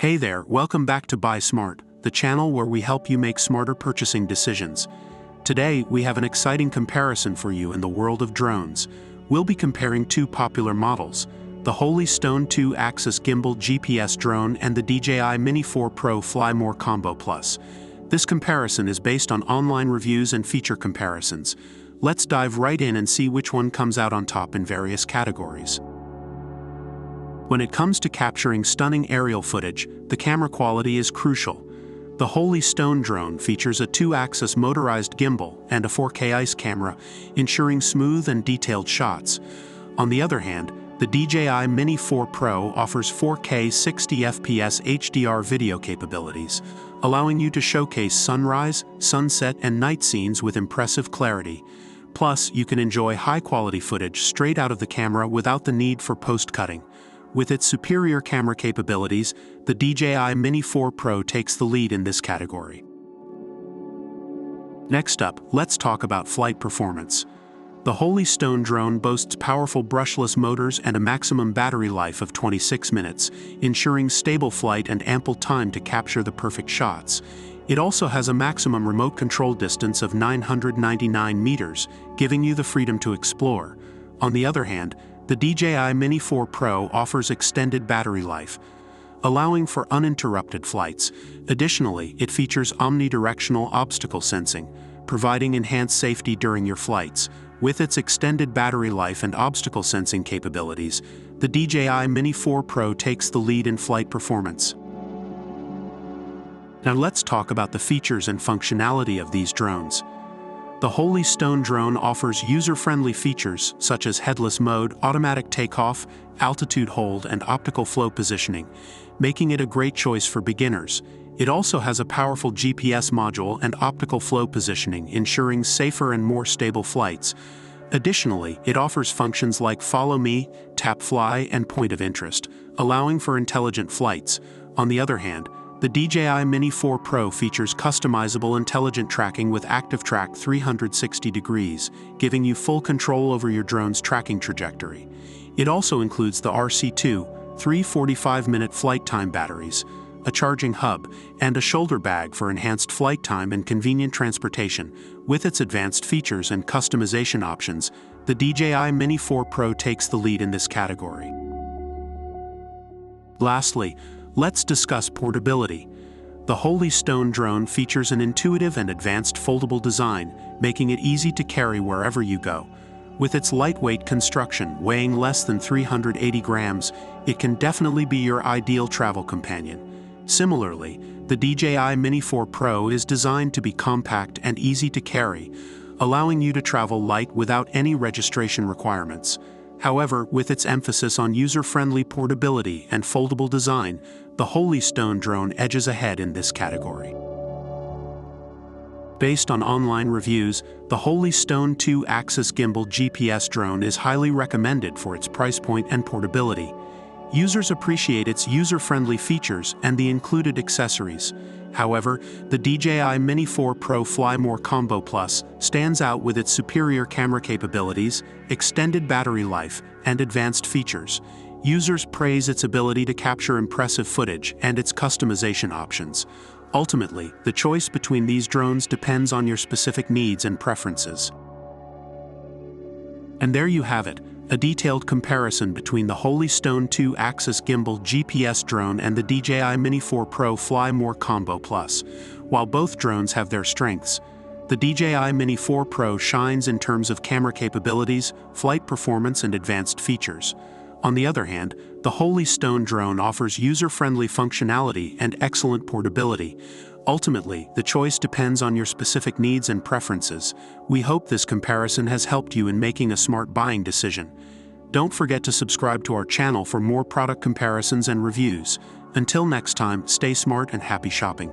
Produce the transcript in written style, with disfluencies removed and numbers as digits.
Hey there, welcome back to Buy Smart, the channel where we help you make smarter purchasing decisions. Today, we have an exciting comparison for you in the world of drones. We'll be comparing two popular models, the Holy Stone 2-axis gimbal GPS drone and the DJI Mini 4 Pro Fly More Combo Plus. This comparison is based on online reviews and feature comparisons. Let's dive right in and see which one comes out on top in various categories. When it comes to capturing stunning aerial footage, the camera quality is crucial. The Holy Stone drone features a 2-axis motorized gimbal and a 4K ICE camera, ensuring smooth and detailed shots. On the other hand, the DJI Mini 4 Pro offers 4K 60fps HDR video capabilities, allowing you to showcase sunrise, sunset, and night scenes with impressive clarity. Plus, you can enjoy high-quality footage straight out of the camera without the need for post-cutting. With its superior camera capabilities, the DJI Mini 4 Pro takes the lead in this category. Next up, let's talk about flight performance. The Holy Stone drone boasts powerful brushless motors and a maximum battery life of 26 minutes, ensuring stable flight and ample time to capture the perfect shots. It also has a maximum remote control distance of 999 meters, giving you the freedom to explore. On the other hand, the DJI Mini 4 Pro offers extended battery life, allowing for uninterrupted flights. Additionally, it features omnidirectional obstacle sensing, providing enhanced safety during your flights. With its extended battery life and obstacle sensing capabilities, the DJI Mini 4 Pro takes the lead in flight performance. Now let's talk about the features and functionality of these drones. The Holy Stone drone offers user-friendly features such as headless mode, automatic takeoff, altitude hold, and optical flow positioning, making it a great choice for beginners. It also has a powerful GPS module and optical flow positioning, ensuring safer and more stable flights. Additionally, it offers functions like Follow Me, Tap Fly, and Point of Interest, allowing for intelligent flights. On the other hand, the DJI Mini 4 Pro features customizable intelligent tracking with Active Track 360 degrees, giving you full control over your drone's tracking trajectory. It also includes the RC2 345-minute flight time batteries, a charging hub, and a shoulder bag for enhanced flight time and convenient transportation. With its advanced features and customization options, the DJI Mini 4 Pro takes the lead in this category. Lastly, let's discuss portability. The Holy Stone drone features an intuitive and advanced foldable design, making it easy to carry wherever you go. With its lightweight construction, weighing less than 380 grams, it can definitely be your ideal travel companion. Similarly, the DJI Mini 4 Pro is designed to be compact and easy to carry, allowing you to travel light without any registration requirements. However, with its emphasis on user-friendly portability and foldable design, the Holy Stone drone edges ahead in this category. Based on online reviews, the Holy Stone 2-axis gimbal GPS drone is highly recommended for its price point and portability. Users appreciate its user-friendly features and the included accessories. However, the DJI Mini 4 Pro Fly More Combo Plus stands out with its superior camera capabilities, extended battery life, and advanced features. Users praise its ability to capture impressive footage and its customization options. Ultimately, the choice between these drones depends on your specific needs and preferences. And there you have it, a detailed comparison between the Holy Stone 2-axis gimbal GPS drone and the DJI Mini 4 Pro Fly More Combo Plus. While both drones have their strengths, the DJI Mini 4 Pro shines in terms of camera capabilities, flight performance, and advanced features. On the other hand, the Holy Stone drone offers user-friendly functionality and excellent portability. Ultimately, the choice depends on your specific needs and preferences. We hope this comparison has helped you in making a smart buying decision. Don't forget to subscribe to our channel for more product comparisons and reviews. Until next time, stay smart and happy shopping.